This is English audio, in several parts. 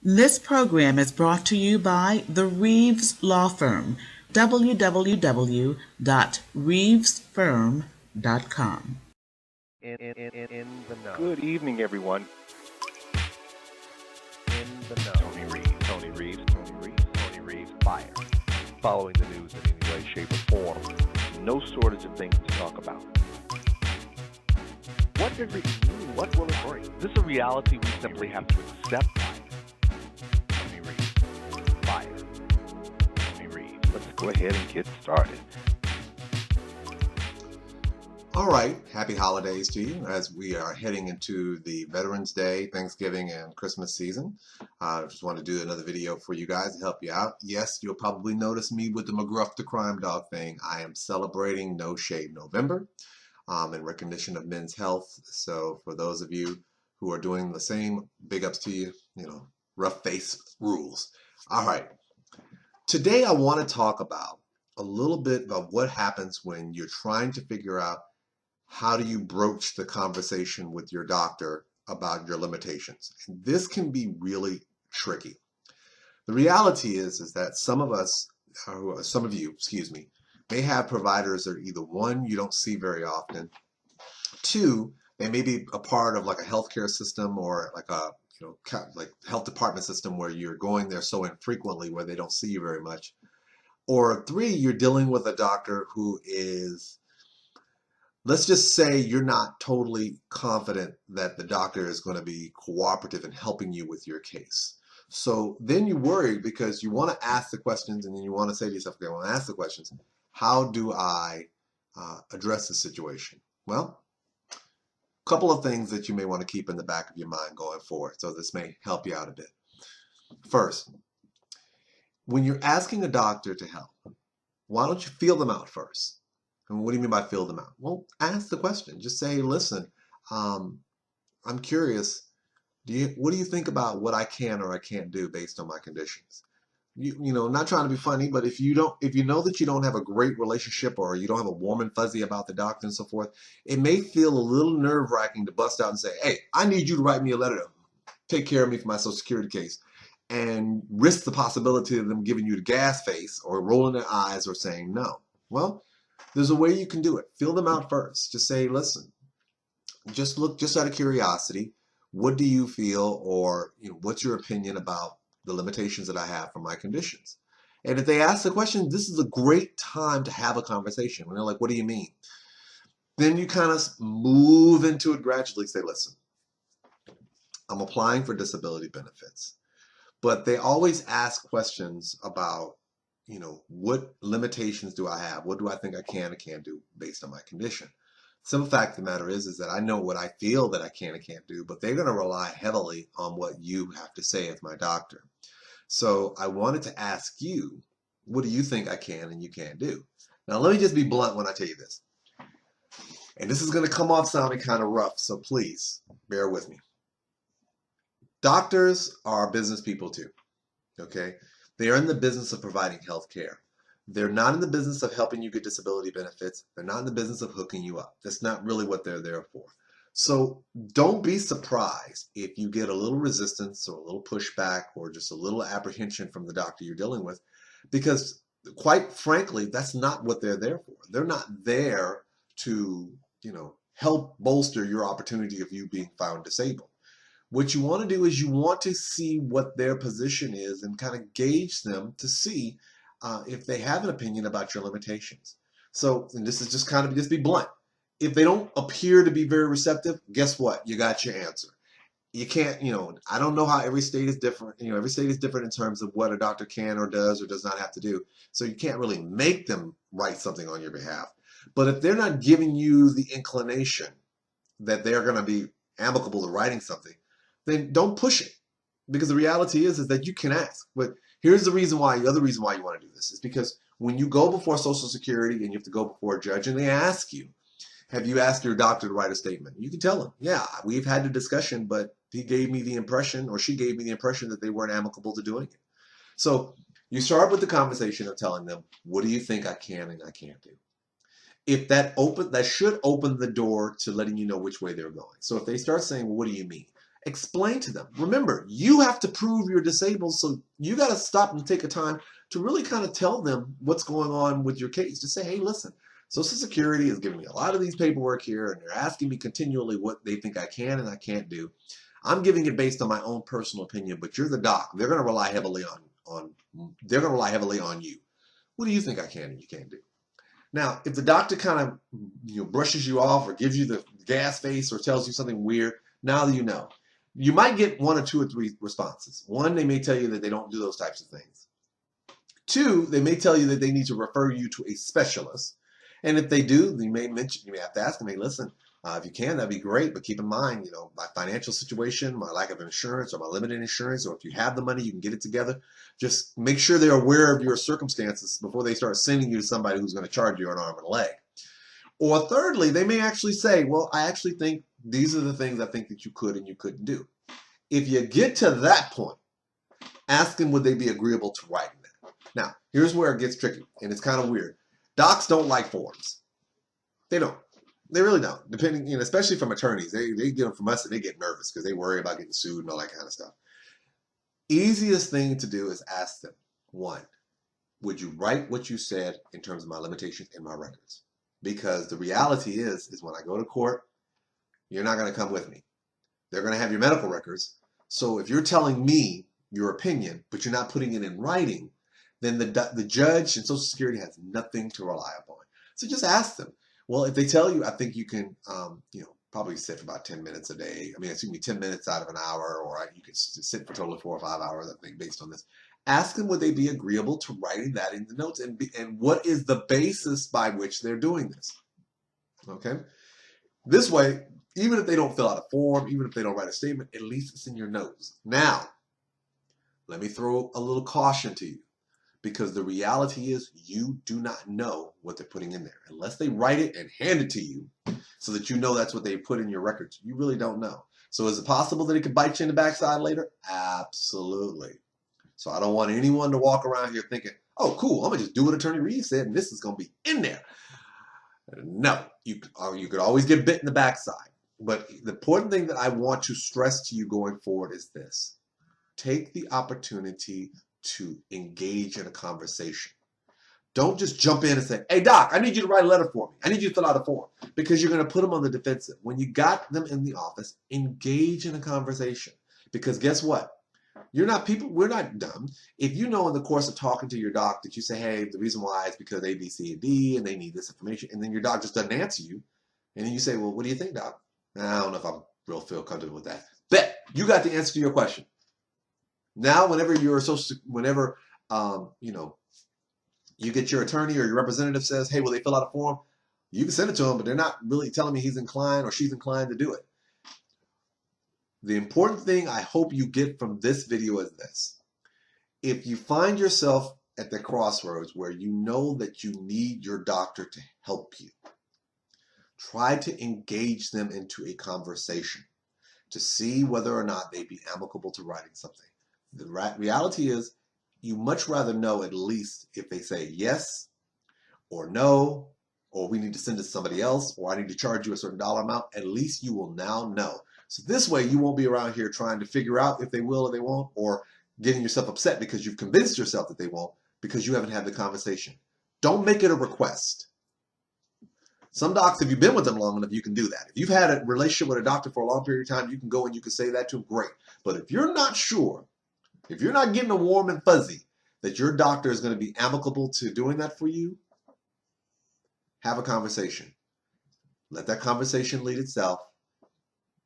This program is brought to you by the Reeves Law Firm, www.reevesfirm.com. In the know. Good evening, everyone. In the know. Tony Reeves, fire. Following the news in any way, shape, or form. No shortage of things to talk about. What does it mean? What will it bring? Is this a reality we simply have to accept? Tony Reeves, fire. Tony Reeves. Let's go ahead and get started. All right, happy holidays to you as we are heading into the Veterans Day, Thanksgiving, and Christmas season. I just want to do another video for you guys to help you out. Yes, you'll probably notice me with the McGruff the Crime Dog thing. I am celebrating No Shave November in recognition of men's health. So for those of you who are doing the same, big ups to you, rough face rules. All right, today I want to talk about a little bit about what happens when you're trying to figure out how do you broach the conversation with your doctor about your limitations. And this can be really tricky. The reality is that some of you, may have providers that either one, you don't see very often, two, they may be a part of like a healthcare system or like a like health department system where you're going there so infrequently where they don't see you very much. Or three, you're dealing with a doctor who is, let's just say you're not totally confident that the doctor is going to be cooperative in helping you with your case. So then you worry because you want to ask the questions and then you want to say to yourself, okay, I want to ask the questions. How do I address the situation? Well, a couple of things that you may want to keep in the back of your mind going forward. So this may help you out a bit. First, when you're asking a doctor to help, why don't you feel them out first? And what do you mean by fill them out? Well, ask the question. Just say, listen, I'm curious. What do you think about what I can or I can't do based on my conditions? Not trying to be funny, but if you know that you don't have a great relationship or you don't have a warm and fuzzy about the doctor and so forth, it may feel a little nerve-wracking to bust out and say, hey, I need you to write me a letter to take care of me for my Social Security case, and risk the possibility of them giving you the gas face or rolling their eyes or saying no. Well, there's a way you can do it. Fill them out first. Just say, listen, just out of curiosity, what do you feel, or what's your opinion about the limitations that I have for my conditions? And if they ask the question, this is a great time to have a conversation. When they're like, what do you mean? Then you kind of move into it gradually. Say, listen, I'm applying for disability benefits. But they always ask questions about, what limitations do I have? What do I think I can and can't do based on my condition? Simple fact of the matter is that I know what I feel that I can and can't do, but they're going to rely heavily on what you have to say as my doctor. So I wanted to ask you, what do you think I can and you can't do? Now, let me just be blunt when I tell you this. And this is going to come off sounding kind of rough, so please bear with me. Doctors are business people too, okay? They are in the business of providing health care. They're not in the business of helping you get disability benefits. They're not in the business of hooking you up. That's not really what they're there for. So don't be surprised if you get a little resistance or a little pushback or just a little apprehension from the doctor you're dealing with, because quite frankly, that's not what they're there for. They're not there to, help bolster your opportunity of you being found disabled. What you want to do is you want to see what their position is and kind of gauge them to see if they have an opinion about your limitations. So, and this is just be blunt. If they don't appear to be very receptive, guess what? You got your answer. You can't, I don't know how every state is different. Every state is different in terms of what a doctor can or does not have to do. So you can't really make them write something on your behalf. But if they're not giving you the inclination that they're going to be amicable to writing something, then don't push it. Because the reality is that you can ask. But here's the other reason why you want to do this is because when you go before Social Security and you have to go before a judge and they ask you, have you asked your doctor to write a statement? You can tell them, yeah, we've had a discussion, but he gave me the impression or she gave me the impression that they weren't amicable to doing it. So you start with the conversation of telling them, what do you think I can and I can't do? If that should open the door to letting you know which way they're going. So if they start saying, well, what do you mean? Explain to them. Remember, you have to prove you're disabled, so you got to stop and take a time to really kind of tell them what's going on with your case. Just say, hey, listen, Social Security is giving me a lot of these paperwork here, and they're asking me continually what they think I can and I can't do. I'm giving it based on my own personal opinion, but you're the doc. They're going to rely heavily on you. What do you think I can and you can't do? Now, if the doctor kind of brushes you off or gives you the gas face or tells you something weird, now you know. You might get 1 or 2 or 3 responses. 1, they may tell you that they don't do those types of things. 2, they may tell you that they need to refer you to a specialist. And if they do, you may have to ask them, hey, listen, if you can, that'd be great. But keep in mind, my financial situation, my lack of insurance or my limited insurance, or if you have the money, you can get it together. Just make sure they're aware of your circumstances before they start sending you to somebody who's going to charge you an arm and a leg. Or thirdly, they may actually say, well, I actually think these are the things I think that you could and you couldn't do. If you get to that point, ask them would they be agreeable to writing that. Now, here's where it gets tricky, and it's kind of weird. Docs don't like forms. They don't. They really don't. Depending, especially from attorneys, they get them from us and they get nervous because they worry about getting sued and all that kind of stuff. Easiest thing to do is ask them, 1, would you write what you said in terms of my limitations in my records? Because the reality is when I go to court, you're not going to come with me. They're going to have your medical records. So if you're telling me your opinion, but you're not putting it in writing, then the judge and Social Security has nothing to rely upon. So just ask them. Well, if they tell you, I think you can, probably sit for about 10 minutes a day. 10 minutes out of an hour, or you could sit for a total of 4 or 5 hours, I think, based on this. Ask them, would they be agreeable to writing that in the notes, and what is the basis by which they're doing this? Okay. This way, even if they don't fill out a form, even if they don't write a statement, at least it's in your notes. Now, let me throw a little caution to you, because the reality is you do not know what they're putting in there. Unless they write it and hand it to you so that you know that's what they put in your records, you really don't know. So is it possible that it could bite you in the backside later? Absolutely. So I don't want anyone to walk around here thinking, oh, cool, I'm going to just do what Attorney Reeves said and this is going to be in there. No, you could always get bit in the backside. But the important thing that I want to stress to you going forward is this. Take the opportunity to engage in a conversation. Don't just jump in and say, hey, doc, I need you to write a letter for me. I need you to fill out a form, because you're going to put them on the defensive. When you got them in the office, engage in a conversation, because guess what? We're not dumb. If you know in the course of talking to your doc that you say, hey, the reason why is because A, B, C, and D, and they need this information, and then your doc just doesn't answer you, and then you say, well, what do you think, doc? I don't know if I feel comfortable with that. Bet you got the answer to your question. Now, whenever you get your attorney or your representative says, hey, will they fill out a form? You can send it to them, but they're not really telling me he's inclined or she's inclined to do it. The important thing I hope you get from this video is this. If you find yourself at the crossroads where you know that you need your doctor to help you, try to engage them into a conversation to see whether or not they'd be amicable to writing something. The reality is you much rather know at least if they say yes or no, or we need to send it to somebody else, or I need to charge you a certain dollar amount. At least you will now know. So this way you won't be around here trying to figure out if they will or they won't, or getting yourself upset because you've convinced yourself that they won't because you haven't had the conversation. Don't make it a request. Some docs, if you've been with them long enough, you can do that. If you've had a relationship with a doctor for a long period of time, you can go and you can say that to them, great. But if you're not sure, if you're not getting a warm and fuzzy that your doctor is going to be amicable to doing that for you, have a conversation. Let that conversation lead itself.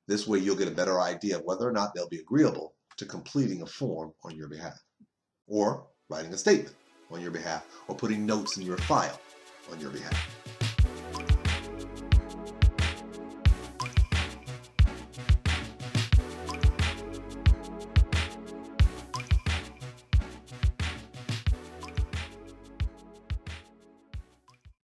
This way you'll get a better idea of whether or not they'll be agreeable to completing a form on your behalf, or writing a statement on your behalf, or putting notes in your file on your behalf.